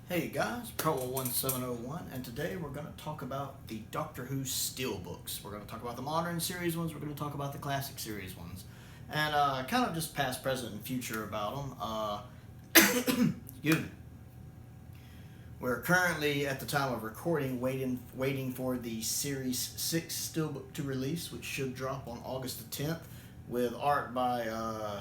Hey guys, Pro1701, and today we're going to talk about the Doctor Who Steelbooks. We're going to talk about the modern series ones, we're going to talk about the classic series ones, and kind of just past, present, and future about them. Excuse me. We're currently, at the time of recording, waiting for the Series 6 Steelbook to release, which should drop on August the 10th, with art by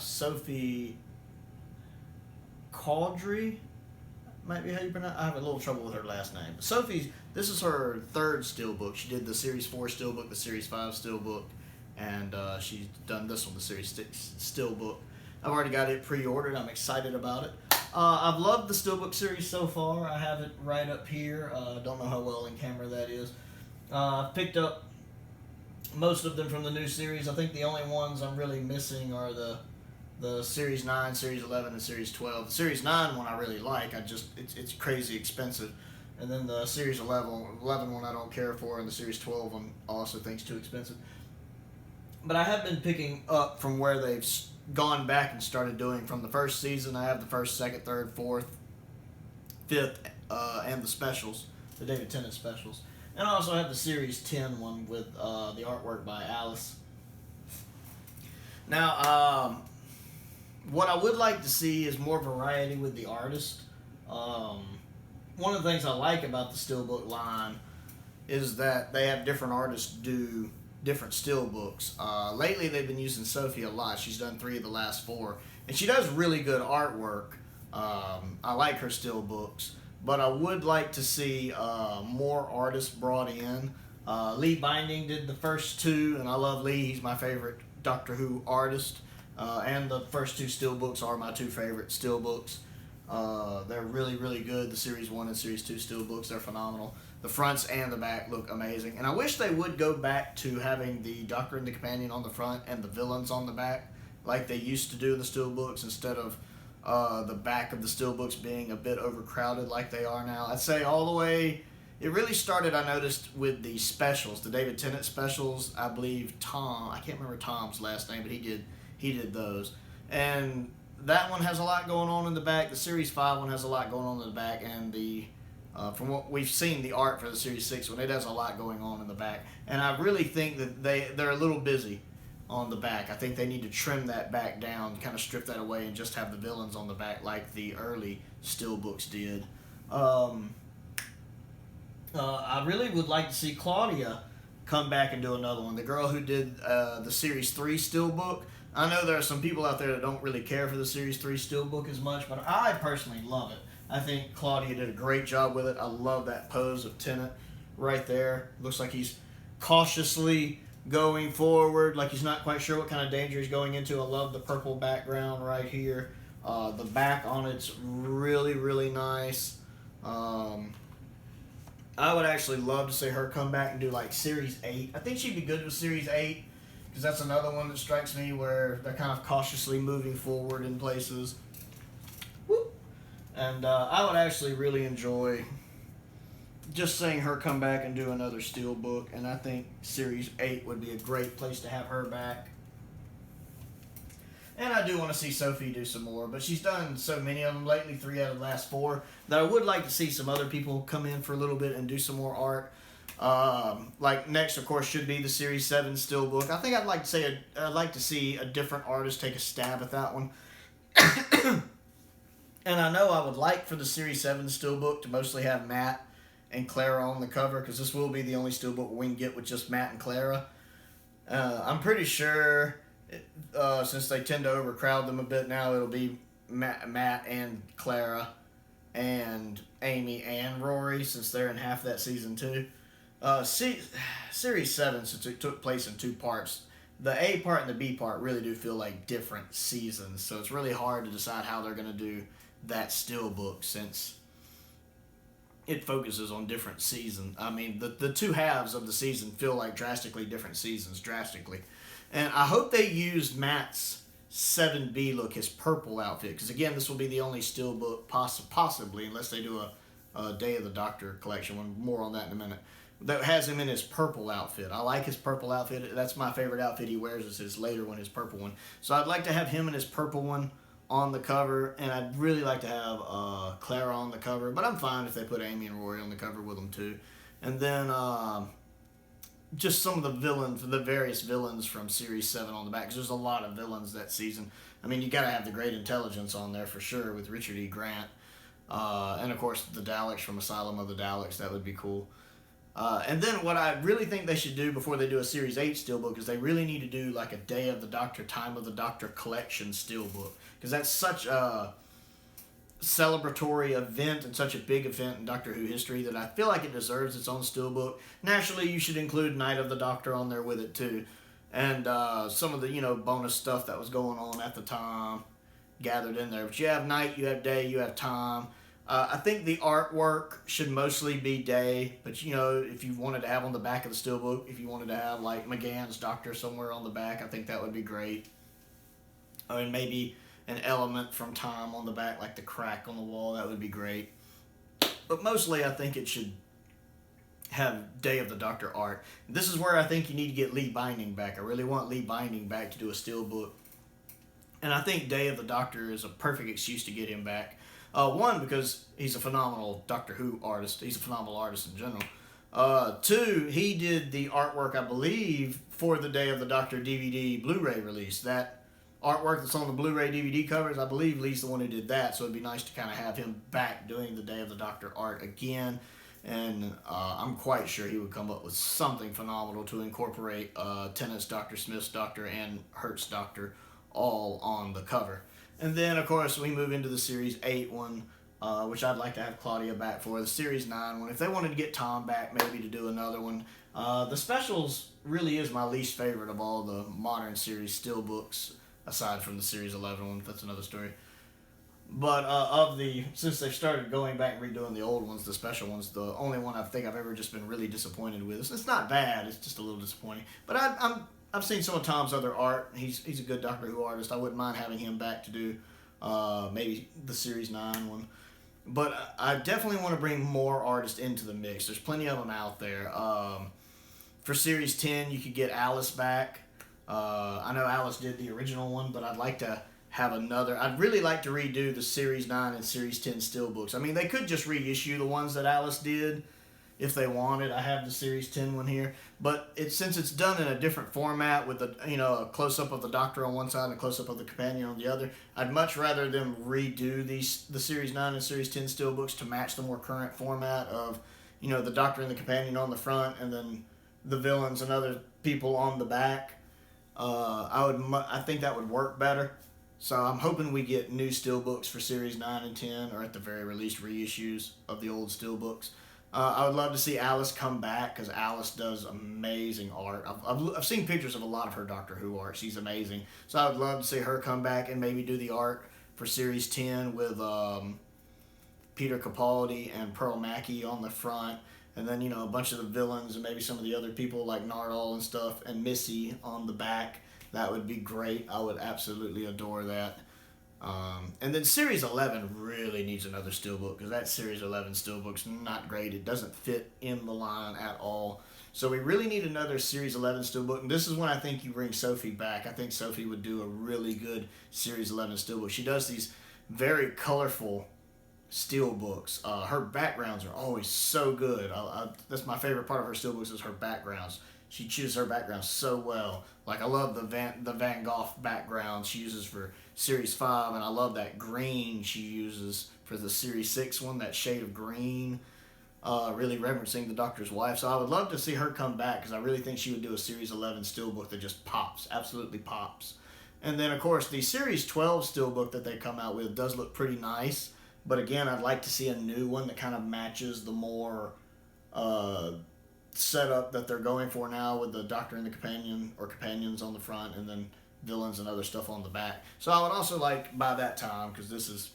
Sophie Caudry. Might be how you pronounce. I have a little trouble with her last name. Sophie, this is her third steelbook. She did the Series 4 steelbook, the Series 5 steelbook, and she's done this one, the Series 6 steelbook. I've already got it pre-ordered. I'm excited about it. I've loved the steelbook series so far. I have it right up here. Don't know how well in camera that is. I've picked up most of them from the new series. I think the only ones I'm really missing are the Series 9, Series 11, and Series 12. The Series 9 one I really like. It's crazy expensive. And then the Series 11 one I don't care for, and the Series 12 one I also think's too expensive. But I have been picking up from where they've gone back and started doing from the first season. I have the first, second, third, fourth, fifth, and the specials, the David Tennant specials. And I also have the Series 10 one with the artwork by Alice. Now, what I would like to see is more variety with the artist. One of the things I like about the Steelbook line is that they have different artists do different Steelbooks. Lately they've been using Sophie a lot. She's done 3 of the last 4. And she does really good artwork. I like her Steelbooks. But I would like to see more artists brought in. Lee Binding did the first 2, and I love Lee. He's my favorite Doctor Who artist. And the first 2 steelbooks are my 2 favorite steelbooks. They're really, really good. The Series 1 and Series 2 steelbooks, they're phenomenal. The fronts and the back look amazing. And I wish they would go back to having the Doctor and the Companion on the front and the villains on the back, like they used to do in the steelbooks, instead of the back of the steelbooks being a bit overcrowded like they are now. I'd say all the way... It really started, I noticed, with the specials, the David Tennant specials. I believe Tom, I can't remember Tom's last name, but he did those. And that one has a lot going on in the back. The Series 5 one has a lot going on in the back. And from what we've seen, the art for the Series 6 one, it has a lot going on in the back. And I really think that they're a little busy on the back. I think they need to trim that back down, kind of strip that away, and just have the villains on the back like the early Steelbooks did. I really would like to see Claudia come back and do another one. The girl who did the Series 3 Steelbook. I know there are some people out there that don't really care for the Series 3 Steelbook as much, but I personally love it. I think Claudia did a great job with it. I love that pose of Tennant right there. Looks like he's cautiously going forward, like he's not quite sure what kind of danger he's going into. I love the purple background right here. The back on it's really, really nice. I would actually love to see her come back and do like Series 8. I think she'd be good with Series 8, because that's another one that strikes me where they're kind of cautiously moving forward in places. Whoop. And I would actually really enjoy just seeing her come back and do another Steelbook, and I think Series 8 would be a great place to have her back. And I do want to see Sophie do some more, but she's done so many of them lately, 3 out of the last 4, that I would like to see some other people come in for a little bit and do some more art. Like next, of course, should be the Series 7 Steelbook. I think I'd like to see a different artist take a stab at that one. And I know I would like for the Series 7 Steelbook to mostly have Matt and Clara on the cover, because this will be the only Steelbook we can get with just Matt and Clara. I'm pretty sure... since they tend to overcrowd them a bit now, it'll be Matt and Clara and Amy and Rory, since they're in half that season too. Series 7, since it took place in 2 parts, the A part and the B part really do feel like different seasons, so it's really hard to decide how they're going to do that Steelbook, since it focuses on different seasons. I mean, the 2 halves of the season feel like drastically different seasons, drastically. And I hope they used Matt's 7B look, his purple outfit, because again, this will be the only Steelbook, possibly, unless they do a Day of the Doctor collection one. More on that in a minute. That has him in his purple outfit. I like his purple outfit. That's my favorite outfit he wears, is his later one, his purple one. So I'd like to have him in his purple one on the cover, and I'd really like to have Clara on the cover, but I'm fine if they put Amy and Rory on the cover with them too. And then just some of the villains, the various villains from Series 7 on the back, because there's a lot of villains that season. I mean, you got to have the Great Intelligence on there for sure with Richard E. Grant. And of course, the Daleks from Asylum of the Daleks, that would be cool. And then what I really think they should do before they do a Series 8 Steelbook is they really need to do like a Day of the Doctor, Time of the Doctor collection Steelbook. Because that's such a celebratory event and such a big event in Doctor Who history that I feel like it deserves its own Steelbook. Naturally, you should include Night of the Doctor on there with it too. And some of the, bonus stuff that was going on at the time gathered in there. But you have night, you have day, you have time. I think the artwork should mostly be day, but if you wanted to have on the back of the Steelbook, if you wanted to have like McGann's Doctor somewhere on the back, I think that would be great. I mean, maybe an element from time on the back, like the crack on the wall, that would be great. But mostly I think it should have Day of the Doctor art. This is where I think you need to get Lee Binding back. I really want Lee Binding back to do a Steelbook. And I think Day of the Doctor is a perfect excuse to get him back. One, because he's a phenomenal Doctor Who artist. He's a phenomenal artist in general. Two, he did the artwork, I believe, for the Day of the Doctor DVD Blu-ray release. That artwork that's on the Blu-ray DVD covers, I believe Lee's the one who did that. So it'd be nice to kind of have him back doing the Day of the Doctor art again. And I'm quite sure he would come up with something phenomenal to incorporate Tennant's Dr. Smith's Doctor and Hurt's Doctor all on the cover. And then, of course, we move into the Series 8 one, which I'd like to have Claudia back for. The Series 9 one, if they wanted to get Tom back, maybe to do another one. The Specials really is my least favorite of all the modern series Steelbooks, aside from the Series 11 one. That's another story. But since they've started going back and redoing the old ones, the special ones, the only one I think I've ever just been really disappointed with. It's not bad, it's just a little disappointing. But I've seen some of Tom's other art. He's a good Doctor Who artist. I wouldn't mind having him back to do maybe the Series 9 one. But I definitely want to bring more artists into the mix. There's plenty of them out there. For Series 10, you could get Alice back. I know Alice did the original one, but I'd like to have another. I'd really like to redo the Series 9 and Series 10 Steelbooks. I mean, they could just reissue the ones that Alice did if they wanted. I have the Series 10 one here. But since it's done in a different format with a close-up of the Doctor on one side and a close-up of the Companion on the other, I'd much rather them redo the Series 9 and Series 10 Steelbooks to match the more current format of, the Doctor and the Companion on the front and then the villains and other people on the back. I think that would work better. So I'm hoping we get new Steelbooks for Series 9 and 10, or at the very least reissues of the old Steelbooks. I would love to see Alice come back, because Alice does amazing art. I've seen pictures of a lot of her Doctor Who art. She's amazing. So I would love to see her come back and maybe do the art for Series 10 with Peter Capaldi and Pearl Mackie on the front. And then, a bunch of the villains and maybe some of the other people like Nardole and stuff and Missy on the back. That would be great. I would absolutely adore that. And then Series 11 really needs another Steelbook, because that Series 11 Steelbook's not great. It doesn't fit in the line at all. So we really need another Series 11 Steelbook. And this is when I think you bring Sophie back. I think Sophie would do a really good Series 11 Steelbook. She does these very colorful Steelbooks. Her backgrounds are always so good. That's my favorite part of her Steelbooks is her backgrounds. She chooses her background so well. Like, I love the Van Gogh background she uses for Series 5, and I love that green she uses for the Series 6 one, that shade of green, really referencing the Doctor's wife. So I would love to see her come back, because I really think she would do a Series 11 Steelbook that just pops, absolutely pops. And then, of course, the Series 12 Steelbook that they come out with does look pretty nice, but again, I'd like to see a new one that kind of matches the more setup that they're going for now, with the Doctor and the Companion or companions on the front and then villains and other stuff on the back. So I would also like, by that time, because this is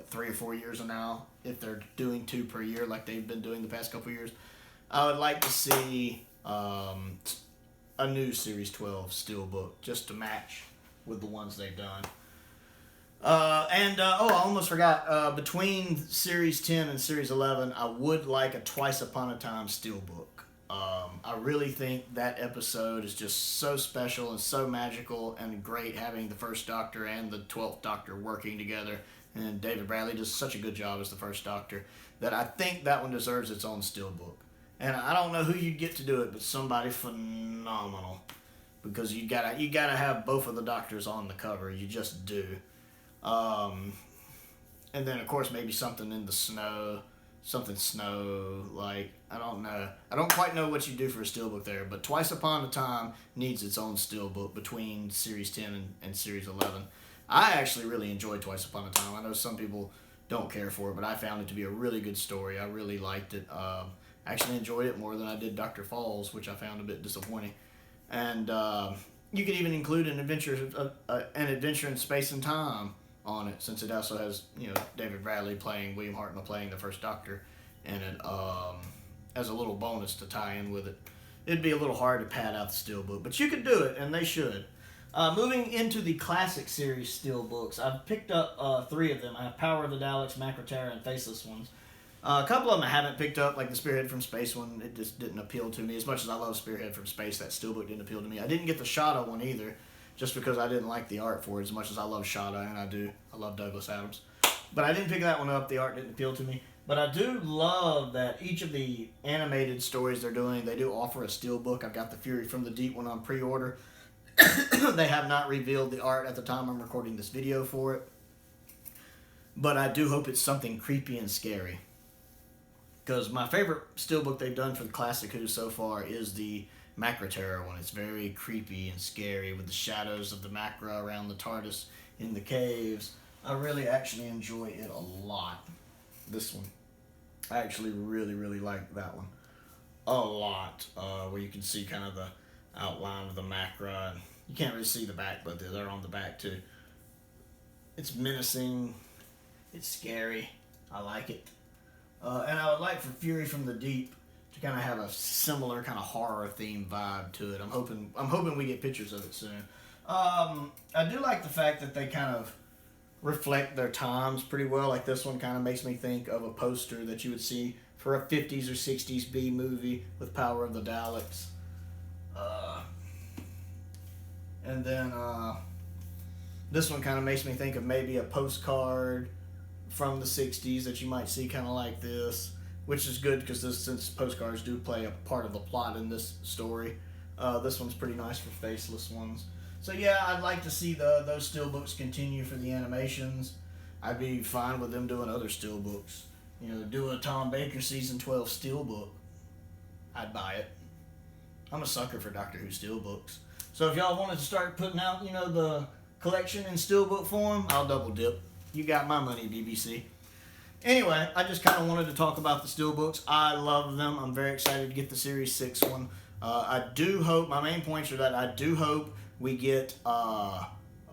3 or 4 years now, if they're doing 2 per year like they've been doing the past couple years, I would like to see a new Series 12 Steelbook just to match with the ones they've done. I almost forgot, between Series 10 and Series 11, I would like a Twice Upon a Time Steelbook. I really think that episode is just so special and so magical and great, having the First Doctor and the 12th Doctor working together. And David Bradley does such a good job as the First Doctor that I think that one deserves its own steelbook. And I don't know who you'd get to do it, but somebody phenomenal, because you gotta have both of the Doctors on the cover. You just do. And then of course maybe something in the snow. Something snow, like, I don't know. I don't quite know what you do for a steelbook there, but Twice Upon a Time needs its own steelbook between Series 10 and Series 11. I actually really enjoyed Twice Upon a Time. I know some people don't care for it, but I found it to be a really good story. I really liked it. I actually enjoyed it more than I did Dr. Falls, which I found a bit disappointing. And you could even include an adventure in space and time on it, since it also has, you know, David Bradley playing William Hartnell playing the First Doctor in it, as a little bonus to tie in with it. It'd be a little hard to pad out the steelbook, but you could do it, and they should. Moving into the classic series steelbooks, I've picked up 3 of them. I have Power of the Daleks, Macroterra, and Faceless Ones. A couple of them I haven't picked up, like the Spearhead from Space one. It just didn't appeal to me. As much as I love Spearhead from Space, that steelbook didn't appeal to me. I didn't get the Shada one either, just because I didn't like the art for it as much as I love Shada, and I do. I love Douglas Adams. But I didn't pick that one up. The art didn't appeal to me. But I do love that each of the animated stories they're doing, they do offer a steelbook. I've got the Fury from the Deep one on pre-order. They have not revealed the art at the time I'm recording this video for it. But I do hope it's something creepy and scary. Because my favorite steelbook they've done for the Classic Who so far is the Macroterra one. It's very creepy and scary with the shadows of the Macra around the TARDIS in the caves. I really actually enjoy it a lot. This one. I actually really like that one a lot. Where you can see kind of the outline of the Macra. And you can't really see the back, but they're on the back too. It's menacing. It's scary. I like it. And I would like for Fury from the Deep to kind of have a similar kind of horror theme vibe to it. I'm hoping we get pictures of it soon. I do like the fact that they kind of reflect their times pretty well. Like this one kind of makes me think of a poster that you would see for a 50s or 60s B movie with Power of the Daleks. And then this one kind of makes me think of maybe a postcard from the 60s that you might see kind of like this. Which is good because since postcards do play a part of the plot in this story. This one's pretty nice for Faceless Ones. So yeah, I'd like to see those steelbooks continue for the animations. I'd be fine with them doing other steelbooks. You know, do a Tom Baker season 12 steelbook. I'd buy it. I'm a sucker for Doctor Who steelbooks. So if y'all wanted to start putting out, you know, the collection in steelbook form, I'll double dip. You got my money, BBC. Anyway, I just kind of wanted to talk about the steelbooks. I love them. I'm very excited to get the Series 6 one. I do hope, my main points are that I do hope we get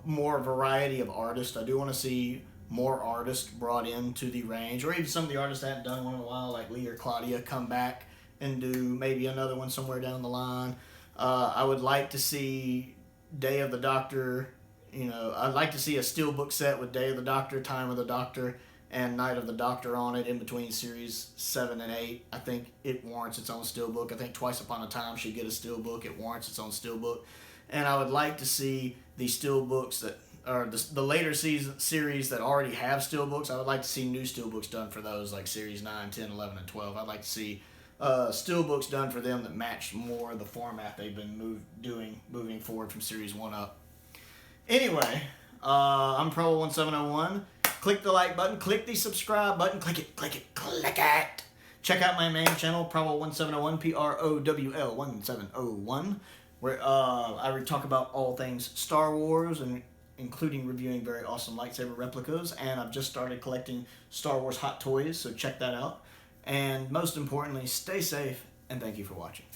more variety of artists. I do want to see more artists brought into the range, or even some of the artists that haven't done one in a while, like Lee or Claudia, come back and do maybe another one somewhere down the line. I would like to see Day of the Doctor. You know, I'd like to see a steelbook set with Day of the Doctor, Time of the Doctor, and Night of the Doctor on it in between Series 7 and 8. I think it warrants its own steelbook. I think Twice Upon a Time should get a steelbook. It warrants its own steelbook. And I would like to see the steelbooks that are the later series that already have steelbooks. I would like to see new steelbooks done for those, like Series 9, 10, 11, and 12. I'd like to see steelbooks done for them that match more the format they've been moving forward from Series 1 up. Anyway, I'm Prowl1701. Click the like button, click the subscribe button, click it. Check out my main channel, Prowl1701, PROWL1701, where I talk about all things Star Wars, and including reviewing very awesome lightsaber replicas, and I've just started collecting Star Wars hot toys, so check that out. And most importantly, stay safe, and thank you for watching.